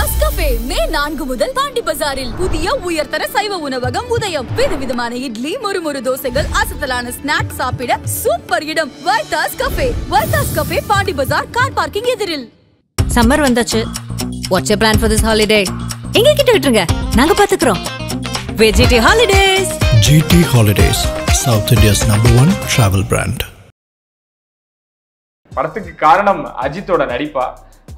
Vaitha's cafe மே 4 முதல் பாண்டி பஜாரில் புதிய உயர்தர சைவ உணவகம் உதயம். விதவிதமான இட்லி, முறுமுறு தோசைகள், அசத்தலான ஸ்நாக்ஸ் சாப்பிட சூப்பர் இடம் வைத்தாஸ் கஃபே. வைத்தாஸ் கஃபே பாண்டி பஜார் கார் பார்க்கிங் எதிரில். சம்மர் வந்தாச்சு. What's your plan for this holiday? எங்க கிட்ட விட்டுருங்க, நாங்க பாத்துக்கிறோம். GT Holidays. GT Holidays, South India's #1 travel brand. படத்துக்கு காரணம் அஜித்தோட நடிப்பா,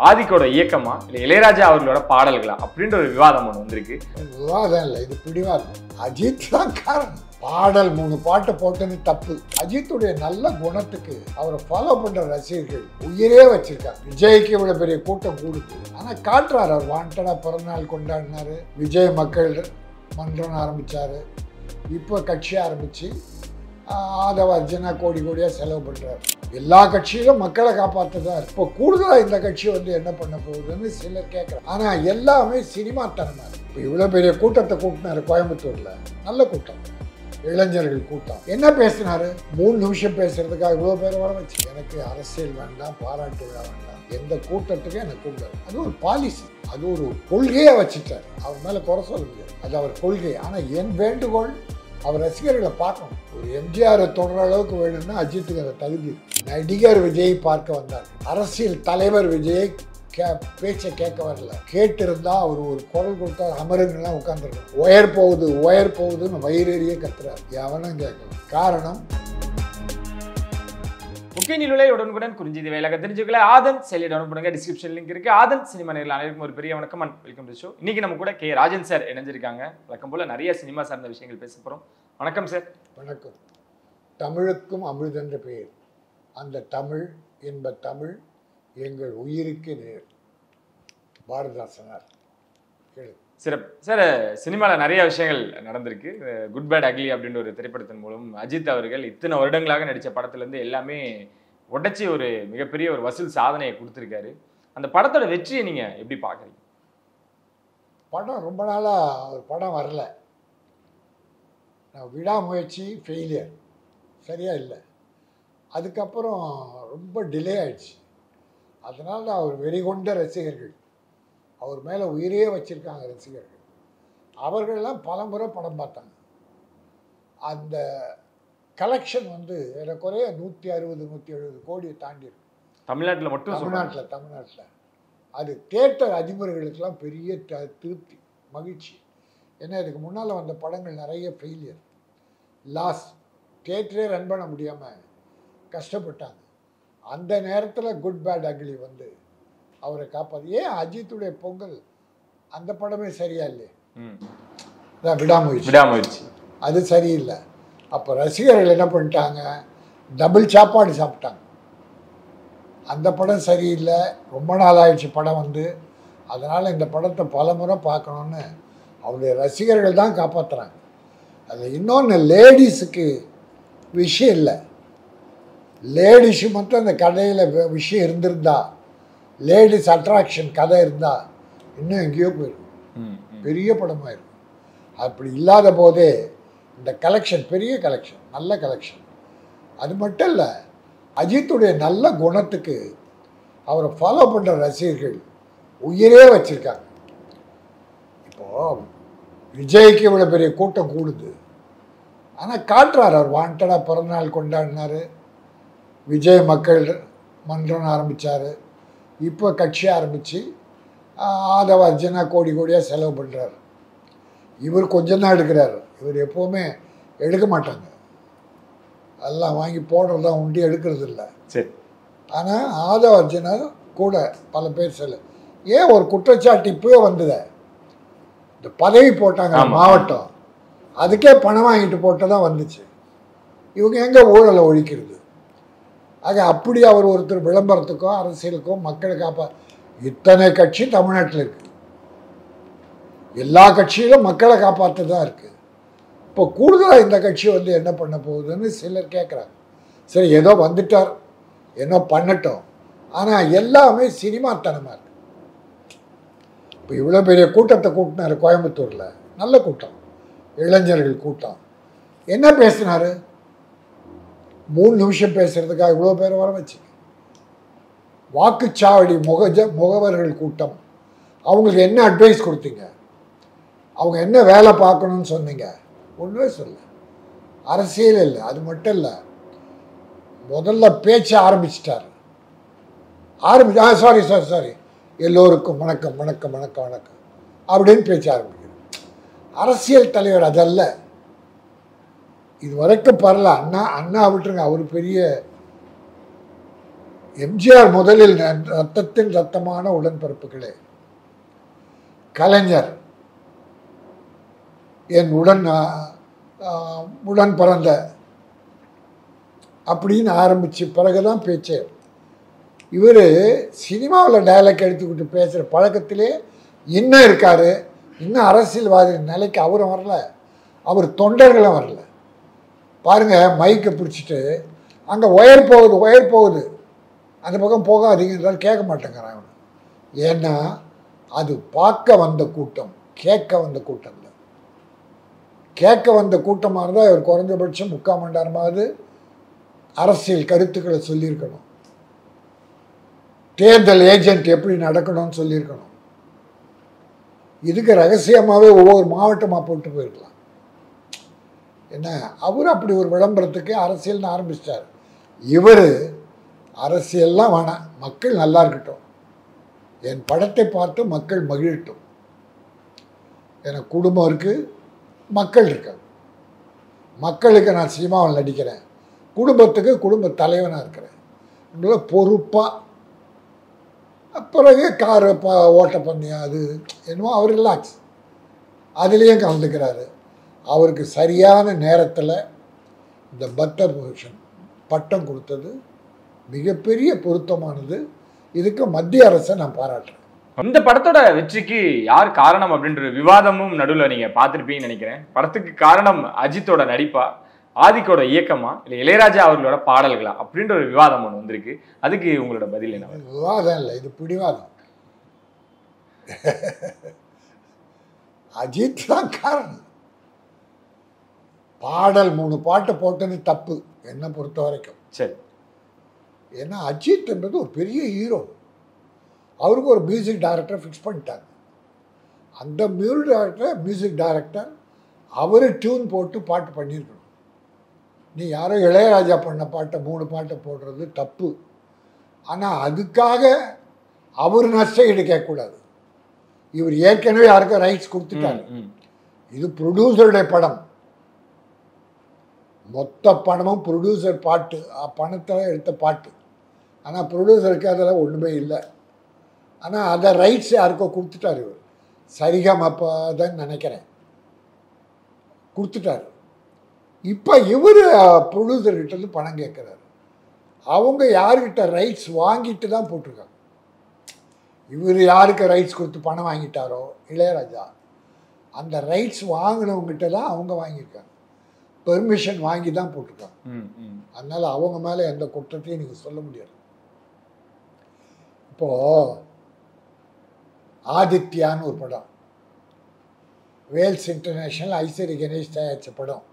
ஆதிக்கோட இயக்கமா, இல்ல இளையராஜா அவர்களோட பாடல்களா அப்படின்ற ஒரு விவாதம் ஒன்று வந்திருக்கு. விவாதம் இல்லை, இது பிடிவாதம். அஜித் தான் காரணம். பாடல் 3 பாட்டு போட்டது தப்பு. அஜித்துடைய நல்ல குணத்துக்கு அவரை ஃபாலோ பண்ற ரசிகர்கள் உயிரே வச்சிருக்காங்க. விஜய்க்கு இவ்வளவு பெரிய கூட்டம் கூடுது, ஆனா காட்டுறாரு. அவர் வாண்டடா பிறந்தநாள் கொண்டாடினாரு, விஜய் மக்கள் மன்றம் ஆரம்பிச்சாரு, இப்போ கட்சி ஆரம்பிச்சு ஆதவ அர்ஜுனா கோடி கோடியா செலவு பண்றாரு. எல்லா கட்சியிலும் மக்களை காப்பாற்றுதான். இப்போ கூடுதலா இந்த கட்சி என்ன பண்ண போகுதுன்னு சிலர் கேட்கறாங்க. ஆனா எல்லாமே சினிமா தனமா இருக்கு. இப்போ இவ்வளவு பெரிய கூட்டத்தை கூட்டினாரு கோயம்புத்தூர்ல, நல்ல கூட்டம், இளைஞர்கள் கூட்டம். என்ன பேசினாரு? 3 நிமிஷம் பேசுறதுக்காக இவ்வளவு பேர் வர வச்சு. எனக்கு அரசியல் வேண்டாம், பாராட்டு விழா வேண்டாம், எந்த கூட்டத்துக்கும் எனக்கு கூப்பிடாது. அது ஒரு பாலிசி, அது ஒரு கொள்கையை வச்சுட்டார். அவர் மேல குறை சொல்ல முடியாது, அது அவர் கொள்கை. ஆனா என் வேண்டுகோள், அவர் ரசிகர்களை பார்க்கணும். ஒரு எம்ஜிஆரை தொடர அளவுக்கு வேணும்னா அஜித்துக்கு அந்த தகுதி. நடிகர் விஜய் பார்க்க வந்தார், அரசியல் தலைவர் விஜயை பேச்சை கேட்க வரல. கேட்டு இருந்தா அவர் ஒரு குரல் கொடுத்தா அமருங்கெல்லாம் உட்காந்துருக்காரு. ஒயர் போகுதுன்னு வயிறேறியே கத்துறாரு. எவனும் கேட்கல. காரணம், முக்கிய நிலுவை உடனுக்குடன் குறிஞ்சி வேலையாக தெரிஞ்சுக்கல. ஆதன் செயலியை டவுன்லோட் பண்ணுங்க, டிஸ்கிரிப்ஷன் லிங்க் இருக்கு. ஆதன் சினிமா நேரில் அனைவருக்கும் ஒரு பெரிய வணக்கம் அண்ட் வெல்கம் டு ஷோ. இன்னைக்கு நம்ம கூட கே ராஜன் சார் இணைஞ்சிருக்காங்க. வழக்கம் போல நிறைய சினிமா சார்ந்த விஷயங்கள் பேச போறோம். வணக்கம் சார். வணக்கம். தமிழுக்கும் அமிழ்தென்ற பெயர். அந்த தமிழ் என்ப தமிழ் எங்கள் உயிருக்கு நேர். பாரதிதாசனார். சிறப்பு சார். சினிமாவில் நிறைய விஷயங்கள் நடந்திருக்கு. குட் பேட் அக்லி அப்படின்ற ஒரு திரைப்படத்தின் மூலம் அஜித் அவர்கள் இத்தனை வருடங்களாக நடித்த படத்துலேருந்து எல்லாமே உடைச்சி ஒரு மிகப்பெரிய ஒரு வசூல் சாதனையை கொடுத்துருக்காரு. அந்த படத்தோட வெற்றியை நீங்கள் எப்படி பார்க்குறீங்க? படம் ரொம்ப நாளாக ஒரு படம் வரல. விடாமுயற்சி ஃபெயிலியர், சரியா இல்லை. அதுக்கப்புறம் ரொம்ப டிலே ஆயிடுச்சு. அதனால் அவர் வெறிகொண்ட ரசிகர்கள், அவர் மேலே உயிரே வச்சுருக்காங்க ரசிகர்கள். அவர்களெல்லாம் பல முறை படம் பார்த்தாங்க. அந்த கலெக்ஷன் ஏறக்குறைய 160-170 கோடியை தாண்டி இருக்கு. தமிழ்நாட்டில் மட்டும்? தமிழ்நாட்டில் அது தியேட்டர் அதிபர்களுக்கெல்லாம் பெரிய திருப்தி, மகிழ்ச்சி. ஏன்னா இதுக்கு முன்னால் வந்த படங்கள் நிறைய ஃபெயிலியர், லாஸ், தியேட்டரே ரன் பண்ண முடியாமல் கஷ்டப்பட்டாங்க. அந்த நேரத்தில் குட் பேட் அக்லி அவரை காப்பாது. ஏன் அஜித்துடைய பொங்கல் அந்த படமே சரியா இல்லையே? விடாமுயற்சி அது சரியில்லை. அப்போ ரசிகர்கள் என்ன பண்ணிட்டாங்க, டபுள் சாப்பாடு சாப்பிட்டாங்க. அந்த படம் சரியில்லை, ரொம்ப நாள் ஆயிடுச்சு படம் அதனால் இந்த படத்தை பல முறை பார்க்கணுன்னு அவருடைய ரசிகர்கள் தான் காப்பாற்றுறாங்க. அது இன்னொன்று, லேடிஸுக்கு விஷயம் இல்லை. லேடிஸு மட்டும் அந்த கதையில் விஷயம் இருந்திருந்தா, லேடிஸ் அட்ராக்ஷன் கதை இருந்தால் இன்னும் எங்கேயோ போயிருக்கும், பெரிய படமாக இருக்கும். அப்படி இல்லாத போதே இந்த கலெக்ஷன் பெரிய கலெக்ஷன், நல்ல கலெக்ஷன். அது மட்டும் இல்லை, அஜித்துடைய நல்ல குணத்துக்கு அவரை ஃபாலோ பண்ணுற ரசிகர்கள் உயிரே வச்சுருக்காங்க. இப்போது விஜய்க்கு இவ்வளோ பெரிய கூட்டம் கூடுது, ஆனால் காட்டுறாரு. அவர் வாண்டடாக பிறந்தநாள் கொண்டாடினார், விஜய் மக்கள் மன்றம் ஆரம்பித்தார், இப்போ கட்சி ஆரம்பித்து ஆதவ அர்ஜுனா கோடி கோடியாக செலவு பண்ணுறாரு. இவர் கொஞ்சம் தான் எடுக்கிறாரு. இவர் எப்போவுமே எடுக்க மாட்டாங்க, எல்லாம் வாங்கி போடுறதா உண்டி எடுக்கிறது இல்லை. சரி. ஆனால் ஆதவ அர்ஜுனா கூட பல பேர் ஏன் ஒரு குற்றச்சாட்டு இப்போவே இந்த பதவி போட்டாங்க மாவட்டம், அதுக்கே பணம் வாங்கிட்டு போட்டதான் வந்துச்சு. இவங்க எங்கே ஊழலை ஒழிக்கிறது? ஆக அப்படி அவர் ஒருத்தர் விளம்பரத்துக்கோ அரசியலுக்கோ மக்களை இத்தனை கட்சி தமிழ்நாட்டில் இருக்கு, எல்லா கட்சியிலும் மக்களை காப்பாற்ற தான் இருக்கு. இப்போ கூடுதலாக இந்த கட்சி என்ன பண்ண போகுதுன்னு சிலர் கேட்குறாங்க. சரி, ஏதோ வந்துட்டார், என்ன பண்ணட்டும். ஆனால் எல்லாமே சினிமா தனமாக இருக்கு. இப்போ இவ்வளோ பெரிய கூட்டத்தை கூட்டினார் கோயம்புத்தூரில், நல்ல கூட்டம், இளைஞர்கள் கூட்டம். என்ன பேசினாரு? 3 நிமிஷம் பேசுறதுக்காக இவ்வளோ பேர் வர வச்சு. வாக்குச்சாவடி முகவர்கள் கூட்டம், அவங்களுக்கு என்ன அட்வைஸ் கொடுத்தீங்க? அவங்க என்ன வேலை பார்க்கணும்னு சொன்னீங்க? ஒன்றுமே சொல்ல. அரசியல் இல்லை. அது மட்டும் இல்லை, முதல்ல பேச்ச ஆரம்பிச்சிட்டார். சாரி எல்லோருக்கும் வணக்கம் வணக்கம் வணக்கம் வணக்கம் அப்படின்னு பேச்ச ஆரம்பிக்கிறார். அரசியல் தலைவர் அதல்ல. இது வரைக்கும் பரல. அண்ணா விட்டுருங்க, அவர் பெரிய எம்ஜிஆர் முதலில் ரத்தத்தின் ரத்தமான உடன்பிறப்புகளே, கலைஞர் என் உடன் பிறந்த அப்படின்னு ஆரம்பிச்சு பிறகுதான் பேச்சு. இவர் சினிமாவில் டயலாக் எடுத்துக்கிட்டு பேசுகிற பழக்கத்திலே இன்னும் இருக்காரு. இன்னும் அரசியல்வாதி நிலைக்கு அவரும் வரல, அவர் தொண்டர்களும் வரல. பாருங்க, மைக்கை பிடிச்சிட்டு அங்கே ஒயர் போகுது அந்த பக்கம் போகாதீங்கன்றால் கேட்க மாட்டேங்கிறான் அவன். ஏன்னா அது பார்க்க வந்த கூட்டம், கேட்க வந்த கூட்டம் இல்லை. கேட்க வந்த கூட்டமாக இருந்தால் இவர் குறைஞ்சபட்சம் 3/4 மணி நேரமாவது அரசியல் கருத்துக்களை சொல்லியிருக்கணும். தேர்தல் ஏஜென்ட் எப்படி நடக்கணும்னு சொல்லியிருக்கணும். இதுக்கு ரகசியமாகவே ஒவ்வொரு மாவட்டமாக போட்டு போயிருக்கலாம். என்ன, அவர் அப்படி ஒரு விளம்பரத்துக்கு அரசியல்னு ஆரம்பிச்சிட்டார். இவர் அரசியல்லாம் வேணாம், மக்கள் நல்லா இருக்கட்டும், என் படத்தை பார்த்து மக்கள் மகிழட்டும், எனக்கு குடும்பம் இருக்குது, மக்கள் இருக்காங்க, மக்களுக்கு நான் சினிமாவில் நடிக்கிறேன், குடும்பத்துக்கு குடும்ப தலைவனாக இருக்கிறேன், பொறுப்பாக. பிறகு கார் ஓட்ட பண்ணியா அது என்னமோ அவர் ரிலாக்ஸ் அதுலேயும் கலந்துக்கிறாரு. அவருக்கு சரியான நேரத்தில் இந்த பத்மபூஷன் பட்டம் கொடுத்தது மிகப்பெரிய பொருத்தமானது. இதுக்கு மத்திய அரசை நான் பாராட்டுறேன். இந்த படத்தோட வெற்றிக்கு யார் காரணம் அப்படின்ற விவாதமும் நடுவில் நீங்கள் பார்த்துருப்பீங்கன்னு நினைக்கிறேன். படத்துக்கு காரணம் அஜித்தோட நடிப்பா, ஆதிக்கோட இயக்கமா, இல்லை இளையராஜா அவர்களோட பாடல்களா அப்படின்ற ஒரு விவாதம் ஒன்று வந்திருக்கு. அதுக்கு உங்களோட பதில் என்ன? விவாதம் இல்லை, இது பிடிவாதம். அஜித் தான் காரணம். பாடல் 3 பாட்டு போட்டது தப்பு என்னை பொறுத்த வரைக்கும். சரி, ஏன்னா அஜித் என்பது ஒரு பெரிய ஹீரோ. அவருக்கு ஒரு மியூசிக் டைரக்டர் ஃபிக்ஸ் பண்ணிட்டாங்க. அந்த மியூசிக் டைரக்டர் அவர் டியூன் போட்டு பாட்டு பண்ணியிருக்கணும். நீ யாரோ இளையராஜா பண்ண பாட்டை 3 பாட்டை போடுறது தப்பு. ஆனால் அதுக்காக அவர் நஷ்டம் கேட்கக்கூடாது. இவர் ஏற்கனவே யாருக்கும் ரைட்ஸ் கொடுத்துட்டாரு. இது ப்ரொடியூசருடைய படம், மொத்த பணமும் ப்ரொடியூசர் பாட்டு, பணத்தில் எடுத்த பாட்டு. ஆனால் ப்ரொடியூசருக்கு அதெல்லாம் ஒன்றுமே இல்லை. ஆனால் அதை ரைட்ஸ் யாருக்கோ கொடுத்துட்டார். இவர் சரிகமப்பதான் நினைக்கிறேன் கொடுத்துட்டார். இப்போ இவர் ப்ரொடியூசர்கிட்ட பணம் கேட்குறாரு. அவங்க யார்கிட்ட ரைட்ஸ் வாங்கிட்டு தான் போட்டிருக்காங்க. இவர் யாருக்கு ரைட்ஸ் கொடுத்து பணம் வாங்கிட்டாரோ இளையராஜா, அந்த ரைட்ஸ் வாங்கினவங்ககிட்ட தான் அவங்க வாங்கியிருக்காங்க. பெர்மிஷன் வாங்கி தான் போட்டிருக்காங்க. அதனால் அவங்க மேலே எந்த குற்றத்தையும் நீங்கள் சொல்ல முடியாது. இப்போது ஆதித்யான்னு ஒரு படம், வேல்ஸ் இன்டர்நேஷ்னல் ஐஸ்வரி கணேஷ் தயாரித்த படம்,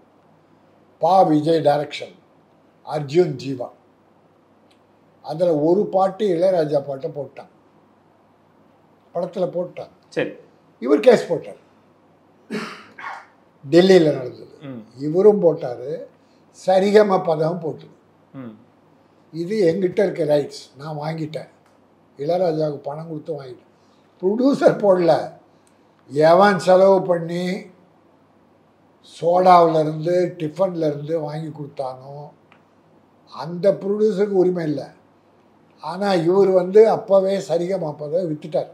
பா விஜய் டைரக்ஷன், அர்ஜுன் ஜீவா. அதில் ஒரு பாட்டு இளையராஜா பாட்டை போட்டான், படத்தில் போட்டான். சரி, இவர் கேஸ் போட்டார், டெல்லியில் நடந்தது. இவரும் போட்டார், சரிகம பதம் போட்டது. இது எங்கிட்ட இருக்க ரைட்ஸ், நான் வாங்கிட்டேன், இளையராஜாவுக்கு பணம் கொடுத்து வாங்கிட்டேன். ப்ரொடியூசர் போடல, எவன் செலவு பண்ணி சோடாவிலேருந்து டிஃபன்லேருந்து வாங்கி கொடுத்தானோ அந்த ப்ரொடியூசருக்கு உரிமை இல்லை. ஆனால் இவர் அப்போவே சரிகமப்பதை விற்றுட்டார்.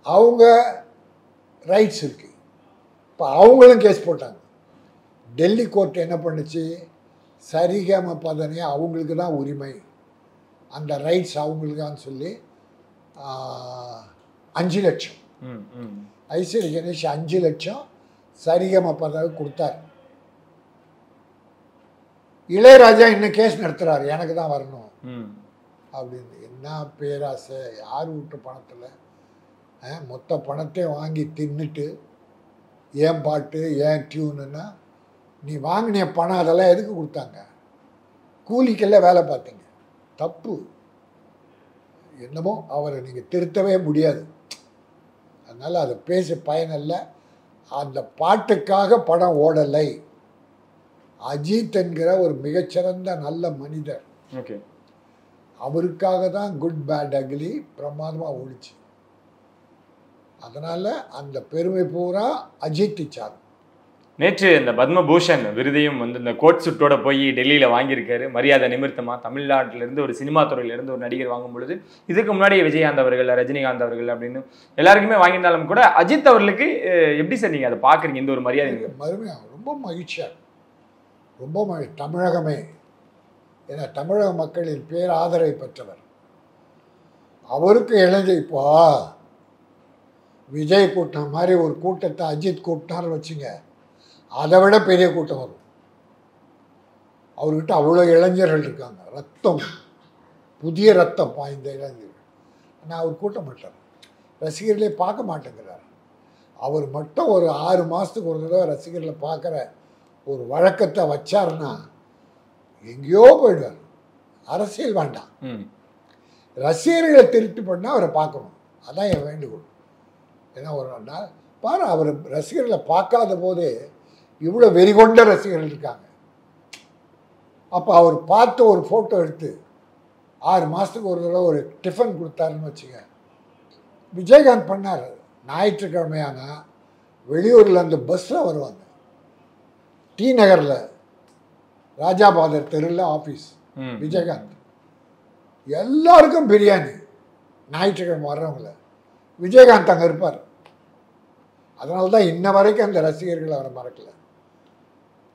அவங்க ரைட்ஸ் இருக்குது. இப்போ அவங்களும் கேஸ் போட்டாங்க. டெல்லி கோர்ட் என்ன பண்ணுச்சு, சரிகமப்பதனே அவங்களுக்கு தான் உரிமை, அந்த ரைட்ஸ் அவங்களுக்கு தான் சொல்லி 5 லட்சம் ஐஸ்வரி கணேஷ் 5 லட்சம் சரிகமப்பதாவை கொடுத்தார். இளையராஜா இன்னும் கேஸ் நடத்துகிறார், எனக்கு தான் வரணும் அப்படின்னு. என்ன பேராசை, யார் விட்டு பணத்தில் மொத்த பணத்தையும் வாங்கி தின்னுட்டு ஏன் பாட்டு ஏன் டியூனுன்னா, நீ வாங்கின பணம் அதெல்லாம் எதுக்கு கொடுத்தாங்க? கூலிக்கெல்லாம் வேலை பார்த்தீங்க, தப்பு. என்னமோ அவரை நீங்கள் திருத்தவே முடியாது. அதனால் அதை பேசி பயனில்லை. அந்த பாட்டுக்காக படம் ஓடலை. அஜித் என்கிற ஒரு மிகச்சிறந்த நல்ல மனிதர், ஓகே, அவருக்காக தான் குட் பேட் அக்லி பிரமாதமாக ஓடிச்சு. அதனால் அந்த பெருமை பூரா அஜித் சார். நேற்று இந்த பத்மபூஷன் விருதையும் வந்து இந்த கோட் சுட்டோட போய் டெல்லியில் வாங்கியிருக்காரு. மரியாதை நிமித்தமாக தமிழ்நாட்டிலேருந்து ஒரு சினிமா துறையிலேருந்து ஒரு நடிகர் வாங்கும் பொழுது, இதுக்கு முன்னாடி விஜயகாந்த் அவர்கள், ரஜினிகாந்த் அவர்கள் அப்படின்னு எல்லாருக்குமே வாங்கியிருந்தாலும் கூட அஜித் அவர்களுக்கு எப்படி சார் நீங்கள் அதை பார்க்குறீங்க, இந்த ஒரு மரியாதை? மறுமையாக ரொம்ப மகிழ்ச்சியாக, ரொம்ப தமிழகமே, ஏன்னா தமிழக மக்களின் பேர் ஆதரவை பெற்றவர். அவருக்கு இளைஞர் இப்போ விஜய் கூட்டம் மாதிரி ஒரு கூட்டத்தை அஜித் கூட்டினார்னு வச்சுங்க, அதை விட பெரிய கூட்டம் வரும். அவர்கிட்ட அவ்வளோ இளைஞர்கள் இருக்காங்க, ரத்தம், புதிய ரத்தம் பாய்ந்த இளைஞர்கள். ஆனால் அவர் கூட்ட மாட்டார், ரசிகர்களே பார்க்க மாட்டேங்கிறார். அவர் மட்டும் ஒரு 6 மாதத்துக்கு ஒரு தடவை ரசிகர்களை பார்க்குற ஒரு வழக்கத்தை வச்சாருன்னா எங்கேயோ போயிடுவார். அரசியல் வேண்டாம், ரசிகர்களை திருப்தி பண்ணால் அவரை பார்க்கணும், அதான் என் வேண்டுகோள். ஏன்னா ஒரு நாள் பாரு, அவர் ரசிகர்களை பார்க்காத போது இவ்வளோ வெறிகொண்ட ரசிகர்கள் இருக்காங்க. அப்போ அவர் பார்த்து ஒரு ஃபோட்டோ எடுத்து 6 மாதத்துக்கு ஒரு தடவை ஒரு டிஃபன் கொடுத்தாருன்னு வச்சுங்க. விஜயகாந்த் பண்ணார், ஞாயிற்றுக்கிழமையானா வெளியூரில் அந்த பஸ்ஸில் வருவாங்க, டி நகரில் ராஜாபாதர் தெருவில் ஆஃபீஸ் விஜயகாந்த், எல்லாருக்கும் பிரியாணி. ஞாயிற்றுக்கிழமை வர்றவங்கள விஜயகாந்த் அங்கே இருப்பார். அதனால தான் இன்ன வரைக்கும் அந்த ரசிகர்கள் அவரை மறக்கல.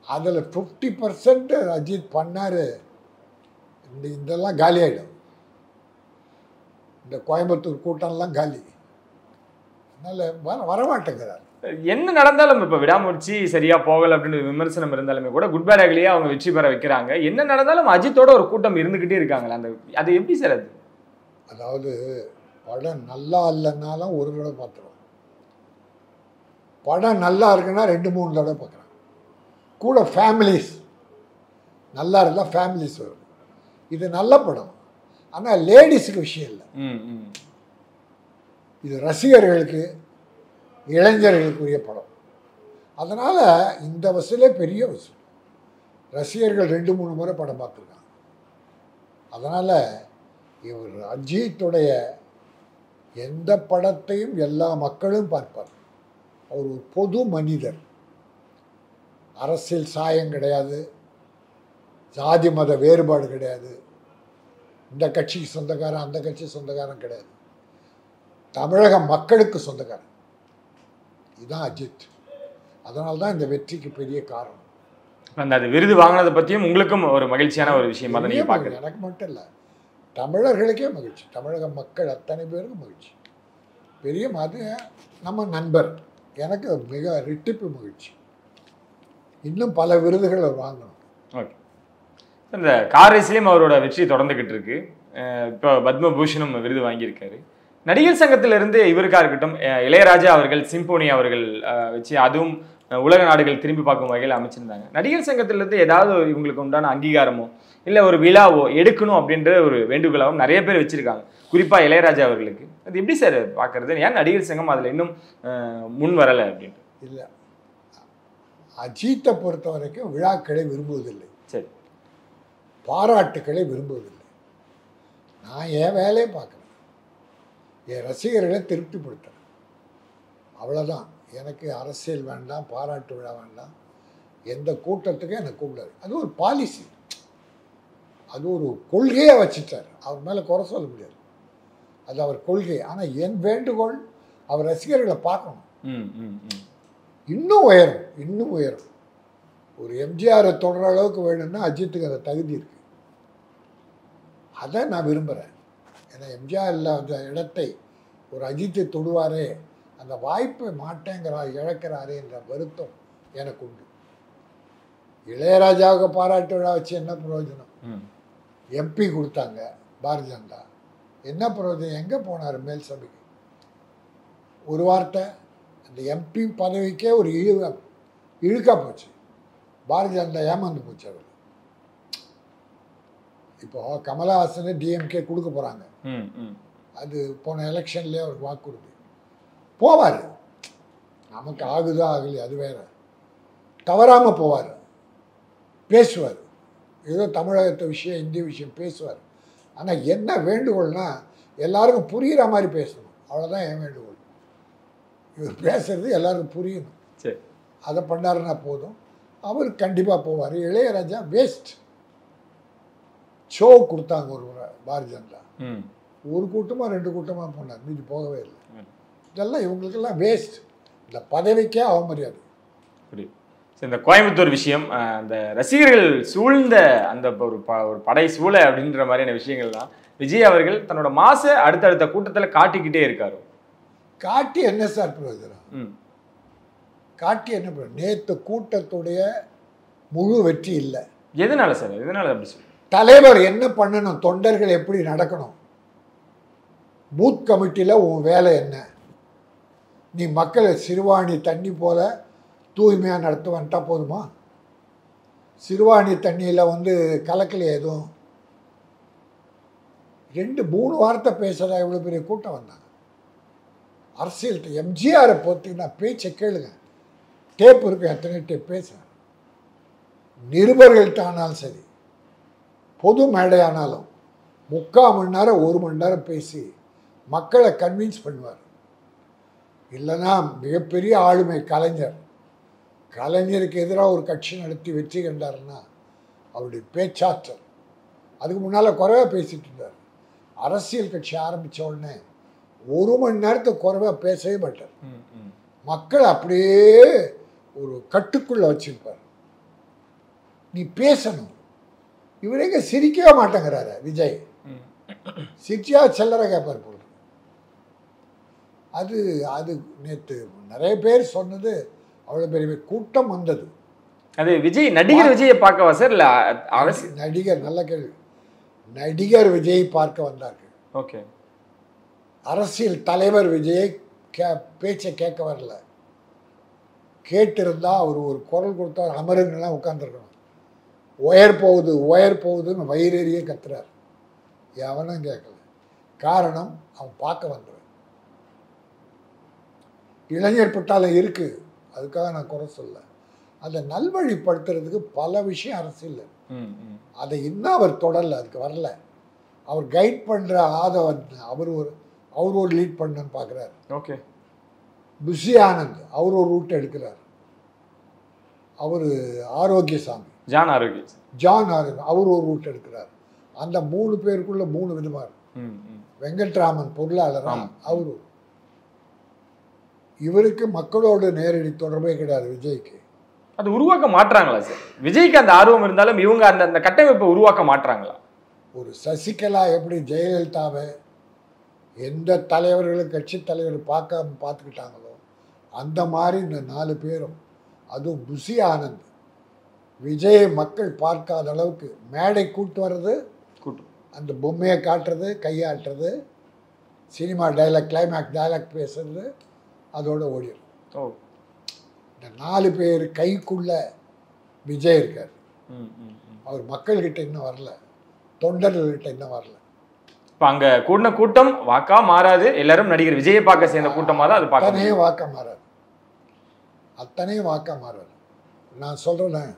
அதில் 50% அஜித் பண்ணார். இதெல்லாம் காலி ஆகிடும், இந்த கோயம்புத்தூர் கூட்டம்லாம் காலி. அதனால் வரமாட்டேங்கிறார். என்ன நடந்தாலும் இப்போ விடாமுயற்சி சரியா போகல அப்படின்னு விமர்சனம் இருந்தாலுமே கூட குட் பேட் அக்லியா அவங்க வெற்றி பெற வைக்கிறாங்க. என்ன நடந்தாலும் அஜித்தோட ஒரு கூட்டம் இருந்துகிட்டே இருக்காங்களா, அந்த அது எப்படி சார் அது? அதாவது படம் நல்லா இல்லைன்னாலும் ஒரு தடவை பார்த்துருவோம், படம் நல்லா இருக்குன்னா 2-3 தடவை பார்க்குறாங்க. கூட ஃபேமிலிஸ் நல்லா இருந்தால் ஃபேமிலிஸ் வரும். இது நல்ல படம், ஆனால் லேடிஸுக்கு விஷயம் இல்லை, இது ரசிகர்களுக்கு, இளைஞர்களுக்குரிய படம். அதனால் இந்த வசூலே பெரிய வசூல். ரசிகர்கள் 2-3 முறை படம் பார்த்துருக்காங்க. அதனால் இவர் அஜித்துடைய எந்த படத்தையும் எல்லா மக்களும் பார்ப்பார். அவர் ஒரு பொது மனிதர், அரசியல் சாயம் கிடையாது, ஜாதி மத வேறுபாடு கிடையாது, இந்த கட்சிக்கு சொந்தக்காரன் அந்த கட்சி சொந்தக்காரன் கிடையாது, தமிழக மக்களுக்கு சொந்தக்காரன். இதுதான் அஜித். அதனால தான் இந்த வெற்றிக்கு பெரிய காரணம். அந்த அது விருது வாங்கினதை பற்றியும் உங்களுக்கும் ஒரு மகிழ்ச்சியான ஒரு விஷயமா தான் நீங்கள் பார்க்குறீங்க? எனக்கு மட்டும் இல்லை, தமிழர்களுக்கே மகிழ்ச்சி, தமிழக மக்கள் அத்தனை பேருக்கும் மகிழ்ச்சி. பெரிய அது நம்ம நண்பர், எனக்கு மிக ரெட்டிப்பு மகிழ்ச்சி. இன்னும் பல விருதுகள் அவர் வாங்கணும். ஓகே, இந்த கார் ரேஸ்லேயும் அவரோட வெற்றி தொடர்ந்துக்கிட்டு இருக்கு. இப்போ பத்மபூஷனும் விருது வாங்கியிருக்காரு. நடிகர் சங்கத்திலிருந்து இவருக்காக இருக்கட்டும், இளையராஜா அவர்கள் சிம்போனி அவர்கள் வச்சு அதுவும் உலக நாடுகள் திரும்பி பார்க்கும் வகையில் அமைச்சிருந்தாங்க. நடிகர் சங்கத்திலிருந்து ஏதாவது இவங்களுக்கு உண்டான அங்கீகாரமோ இல்லை ஒரு விழாவோ எடுக்கணும் அப்படின்ற ஒரு வேண்டுகோளாகவும் நிறைய பேர் வச்சிருக்காங்க, குறிப்பாக இளையராஜா அவர்களுக்கு. அது எப்படி சார் பார்க்கறது? ஏன் நடிகர் சங்கம் அதில் இன்னும் முன் வரலை அப்படின்ட்டு? இல்லை, அஜித்தை பொறுத்த வரைக்கும் விழாக்களை விரும்புவதில்லை, சரி, பாராட்டுக்களை விரும்புவதில்லை. நான் என் வேலையை பார்க்குறேன், என் ரசிகர்களை திருப்திப்படுத்துறேன், அவ்வளோதான். எனக்கு அரசியல் வேண்டாம், பாராட்டு விழா வேண்டாம், எந்த கூட்டத்துக்கும் எனக்கு கூப்பிடாது. அது ஒரு பாலிசி, அது ஒரு கொள்கையை வச்சுட்டார். அவர் மேலே குறை சொல்ல முடியாது, அது அவர் கொள்கை. ஆனால் என் வேண்டுகோள் அவர் ரசிகர்களை பார்க்கணும், இன்னும் உயரும், இன்னும் உயரும். ஒரு எம்ஜிஆரை தொடர அளவுக்கு வேணும்னா அஜித்துக்கு அந்த தகுதி இருக்குது. அதை நான் விரும்புகிறேன். ஏன்னா எம்ஜிஆரில் அந்த இடத்தை ஒரு அஜித்தை தொடுவாரே, அந்த வாய்ப்பை மாட்டேங்கிறார், இழக்கிறாரே என்ற வருத்தம் எனக்கு உண்டு. இளையராஜாவுக்கு பாராட்டு விழா வச்சு என்ன பிரயோஜனம்? எம்பி கொடுத்தாங்க பாரதிய ஜனதா, என்ன பிரயோஜனம்? எங்கே போனார் மேல் சபைக்கு? ஒரு வார்த்தை. அந்த எம்பி பதவிக்கே ஒரு இழுக்கா போச்சு. பாரதிய ஜனதா ஏமாந்து போச்சு. அவர் இப்போ கமலஹாசனு டிஎம்கே கொடுக்க போகிறாங்க, அது போன எலெக்ஷன்லேயே அவருக்கு வாக்குறுதி. போவார், நமக்கு ஆகுதோ ஆகலையே அது வேற, தவறாமல் போவார், பேசுவார், ஏதோ தமிழகத்து விஷயம் இந்திய விஷயம் பேசுவார். ஆனால் என்ன வேண்டுகோள்னா எல்லாருக்கும் புரிகிற மாதிரி பேசணும், அவ்வளோதான் என் வேண்டுகோள். இவர் பேசுறது எல்லாருக்கும் புரியணும், சரி அதை பண்ணாருன்னா போதும். அவர் கண்டிப்பாக போவார். இளையராஜா வேஸ்ட். ஷோ கொடுத்தாங்க ஒரு முறை பாரதிய ஜனதா, ஒரு கூட்டமாக 2 கூட்டமாக போனார், மீதி போகவே இல்லை. இதெல்லாம் இவங்களுக்கெல்லாம் வேஸ்ட், இந்த பதவிக்கே அவமரியாதை. புரியுது. சரி, இந்த கோயம்புத்தூர் விஷயம், அந்த ரசிகர்கள் சூழ்ந்த அந்த ஒரு படை சூழ அப்படின்ற மாதிரியான விஷயங்கள்லாம் விஜய் அவர்கள் தன்னோட மாச அடுத்தடுத்த கூட்டத்தில் காட்டிக்கிட்டே இருக்காரு. காட்டி என்ன சார் பிரயோஜனம்? காட்டி என்ன பிரயோஜனம்? நேற்று கூட்டத்துடைய முழு வெற்றி இல்லை. எதனால சார்? எதனால அப்படி சொல்லு? தலைவர் என்ன பண்ணணும், தொண்டர்கள் எப்படி நடக்கணும், பூத் கமிட்டியில் உன் வேலை என்ன? நீ மக்களை சிறுவாணி தண்ணி போல தூய்மையாக நடத்துவன்ட்டா போதுமா? சிறுவாணி தண்ணியில் கலக்கலை எதுவும். 2-3 வார்த்தை பேசுகிறா இவ்வளோ பெரிய கூட்டம் வந்தாங்க. அரசியல் எம்ஜிஆரை பார்த்தீங்கன்னா பேச்சை கேளுங்க, டேப் இருக்கு, எத்தனை டேப் பேச. நிருபர்கள்ட்ட ஆனாலும் சரி, பொது மேடையானாலும் 3/4 மணி நேரம் 1 மணி நேரம் பேசி மக்களை கன்வின்ஸ் பண்ணுவார். இல்லைன்னா மிகப்பெரிய ஆளுமை கலைஞர். கலைஞருக்கு எதிராக ஒரு கட்சி நடத்தி வெற்றி கண்டாருன்னா அவருடைய பேச்சாற்றல். அதுக்கு முன்னால் குறைவாக பேசிட்டு இருந்தார். அரசியல் கட்சி ஆரம்பித்த உடனே 1 மணி நேரத்துக்கு குறைவாக பேசவே மாட்டார். மக்கள் அப்படியே ஒரு கட்டுக்குள்ளே வச்சிருப்பார். நீ பேசணும். இவரேங்க சிரிக்கவே மாட்டேங்கிறாரு விஜய். சிரிச்சியா செல்லற கேட்பார் பொருள். அது அது நேற்று நிறைய பேர் சொன்னது, அவ்வளோ பெரிய கூட்டம் வந்தது. அது விஜய் நடிகர் விஜயை பார்க்கவா சார்? இல்லை அரசு நடிகர், நல்ல கேள்வி. நடிகர் விஜயை பார்க்க வந்தார்கள். ஓகே. அரசியல் தலைவர் விஜயை பேச்சை கேட்க வரல. கேட்டிருந்தா அவர் ஒரு குரல் கொடுத்தா அமருங்கெல்லாம் உட்காந்துருக்கணும். ஒயர் போகுதுன்னு வயிறேறியே கத்துறார். எவனும் கேட்கல. காரணம், அவன் பார்க்க வந்தவன். இளைஞர் பட்டாளம் இருக்கு, அதுக்காக நான் குறை சொல்ல. அதை நல்வழிப்படுத்துறதுக்கு பல விஷயம் அரசியல். அதை இன்னும் அவர் தொடரல, அதுக்கு வரல. அவர் கைட் பண்ணுற ஆதவன் அவர் ஒரு லீட் பண்ணன்னு பார்க்குறாரு. ஓகே. புஷி ஆனந்த் அவர் ஒரு ரூட் எடுக்கிறார். அவர் ஆரோக்கியசாமி, ஜான் ஆரோக்கியம் அவர் ஒரு ரூட் எடுக்கிறார். அந்த 3 பேருக்குள்ள 3 விதமாக இருக்கும். வெங்கட்ராமன் பொருளாளர், அவரு. இவருக்கு மக்களோட நேரடி தொடர்பே கிடையாது விஜய்க்கு. அது உருவாக்க மாட்டாங்களா சார்? விஜய்க்கு அந்த ஆர்வம் இருந்தாலும் இவங்க அந்த கட்டமைப்பை உருவாக்க மாட்டாங்களா? ஒரு சசிகலா எப்படி ஜெயலலிதாவை எந்த தலைவர்களும் கட்சி தலைவர் பார்த்துக்கிட்டாங்களோ அந்த மாதிரி இந்த 4 பேரும், அதுவும் புஷி ஆனந்த் விஜயை மக்கள் பார்க்காத அளவுக்கு மேடை கூட்டு வர்றது, அந்த பொம்மையை காட்டுறது, கையாட்டுறது, சினிமா டைலாக், கிளைமேக்ஸ் டைலாக் பேசுறது, அதோட ஓடிடும். இந்த 4 பேர் கைக்குள்ள விஜய் இருக்கார். அவர் மக்கள்கிட்ட இன்னும் வரல, தொண்டர்கள்கிட்ட இன்னும் வரல. இப்போ அங்கே கூடின கூட்டம் வாக்கா மாறாது, எல்லாரும் நடிகர் விஜயை பார்க்க சேர்ந்த கூட்டமாக தான் அது பார்க்க. அத்தனையும் வாக்கா மாறாது, அத்தனையும் வாக்கா மாறாது. நான் சொல்கிறேன்,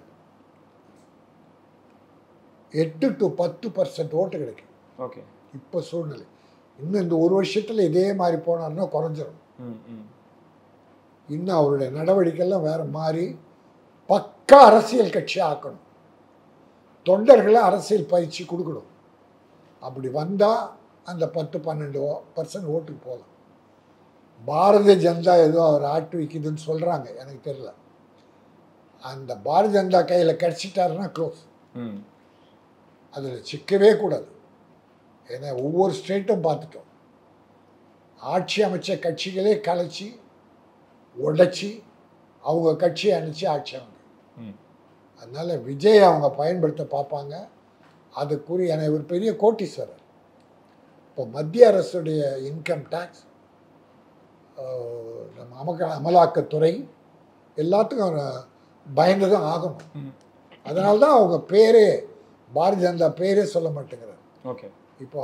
8 to 10% ஓட்டு கிடைக்கும். ஓகே. இப்போ சூழ்நிலை இன்னும் இந்த 1 வருஷத்தில் இதே மாதிரி போனார்னா குறைஞ்சிடும். இன்னும் அவருடைய நடவடிக்கைலாம் வேற மாதிரி பக்கா அரசியல் கட்சி ஆக்கணும். தொண்டர்களை அரசியல் பயிற்சி கொடுக்கணும். அப்படி வந்தால் அந்த 10-12% ஓட்டுக்கு போகலாம். பாரதிய ஜனதா ஏதோ அவர் ஆட்டு வைக்குதுன்னு சொல்கிறாங்க, எனக்கு தெரியல. அந்த பாரதிய ஜனதா கையில் கிடச்சிட்டாருன்னா க்ளோஸ். அதில் சிக்கவே கூடாது. ஏன்னா ஒவ்வொரு ஸ்டேட்டும் பார்த்துட்டோம். ஆட்சி அமைச்ச கட்சிகளே கலைச்சி உடைச்சி அவங்க கட்சியை அனுப்பிச்சு ஆட்சி அவங்க. அதனால் விஜய் அவங்க பயன்படுத்த பார்ப்பாங்க. அதுக்குரிய ஏன்னா இவர் பெரிய கோட்டீஸ்வரர். இப்போ மத்திய அரசுடைய இன்கம் டேக்ஸ், நம்ம அமலாக்கத்துறை எல்லாத்துக்கும் அவர் பயந்து தான் ஆகணும். அதனால தான் அவங்க பேரே பாரதிய ஜனதா பேரே சொல்ல மாட்டேங்கிறார். ஓகே. இப்போ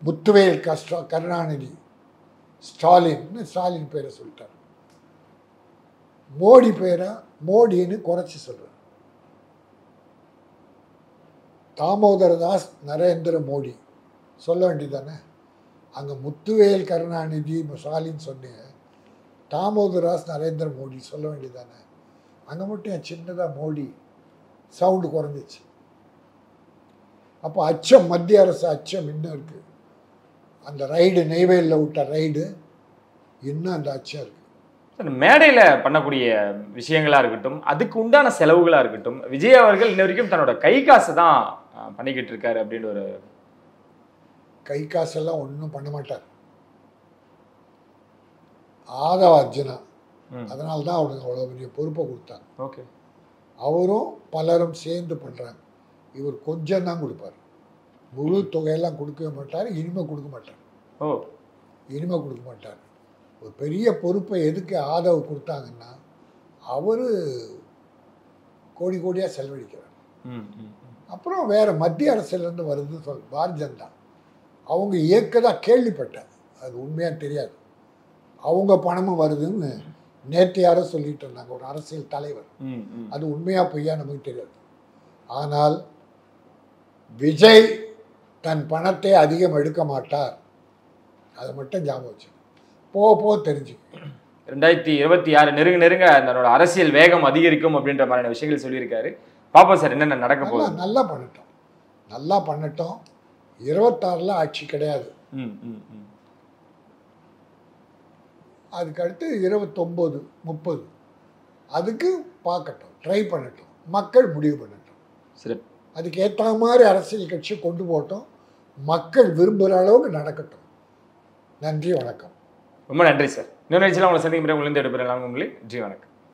முத்துவேல் கருணாநிதி ஸ்டாலின் பேரை சொல்லிட்டார். மோடி பேரை மோடின்னு குறைச்சி சொல்றார். தாமோதரதாஸ் நரேந்திர மோடி சொல்ல வேண்டியதானே? அங்கே முத்துவேல் கருணாநிதி ஸ்டாலின் சொன்னீங்க, தாமோதரதாஸ் நரேந்திர மோடி சொல்ல வேண்டியதானே? அங்கே மட்டும் சின்னதாக மோடி சவுண்டு குறைஞ்சிச்சு. அப்போ அச்சம், மத்திய அரசு அச்சம் இன்னும் இருக்குது. அந்த ரைடு, நெய்வேலியில் விட்ட ரைடு இன்னும் அந்த அச்சம் இருக்குது. மேடையில் பண்ணக்கூடிய விஷயங்களா இருக்கட்டும், அதுக்கு உண்டான செலவுகளா இருக்கட்டும், விஜய் அவர்கள் இன்ன வரைக்கும் தன்னோட கை காசு தான் பண்ணிக்கிட்டு இருக்காரு அப்படின்னு ஒரு கை காசெல்லாம் ஒன்றும் பண்ண மாட்டார். ஆதவ அர்ஜுனா, அதனால தான் அவனுக்கு அவ்வளோ பெரிய பொறுப்பை கொடுத்தாங்க. ஓகே, அவரும் பலரும் சேர்ந்து பண்ணுறாங்க. இவர் கொஞ்சம் தான் கொடுப்பார், முழு தொகையெல்லாம் கொடுக்கவே மாட்டார். இனிமே கொடுக்க மாட்டார். இனிமே கொடுக்க மாட்டார். ஒரு பெரிய பொறுப்பை எதுக்கு ஆதவ் கொடுத்தாங்கன்னா, அவர் கோடி கோடியாக செலவழிக்கிறார். அப்புறம் வேறு மத்திய அரசுலேருந்து வருதுன்னு பாரதிய ஜனதா அவங்க இயக்கதான் கேள்விப்பட்டேன், அது உண்மையாக தெரியாது. அவங்க பணமும் வருதுன்னு நேற்று யாரோ சொல்லிட்டு இருந்தாங்க, ஒரு அரசியல் தலைவர். அது உண்மையாக பொய்யா நமக்கு தெரியாது. ஆனால் விஜய் தன் பணத்தை அதிகம் எடுக்க மாட்டார், அதை மட்டும் ஞாபகம் வச்சு போக தெரிஞ்சு. 2026 நெருங்க தன்னோட அரசியல் வேகம் அதிகரிக்கும் அப்படின்ற மாதிரியான விஷயங்கள் சொல்லியிருக்காரு. பாப்பா சார் என்னென்ன நடக்க போகுது? நல்லா பண்ணட்டும். 26 ஆட்சி கிடையாது, அதுக்கடுத்து 29, 30 அதுக்கு பார்க்கட்டும், ட்ரை பண்ணட்டும், மக்கள் முடிவு பண்ணட்டும். சரி, அதுக்கு ஏற்ற மாதிரி அரசியல் கட்சி கொண்டு போட்டோம், மக்கள் விரும்புகிற அளவுக்கு நடக்கட்டும். நன்றி, வணக்கம். ரொம்ப நன்றி சார். இன்னொரு நிகழ்ச்சியில் உங்களை சந்திக்கும் உங்களிருந்து எடுப்பேன். நன்றி, வணக்கம்.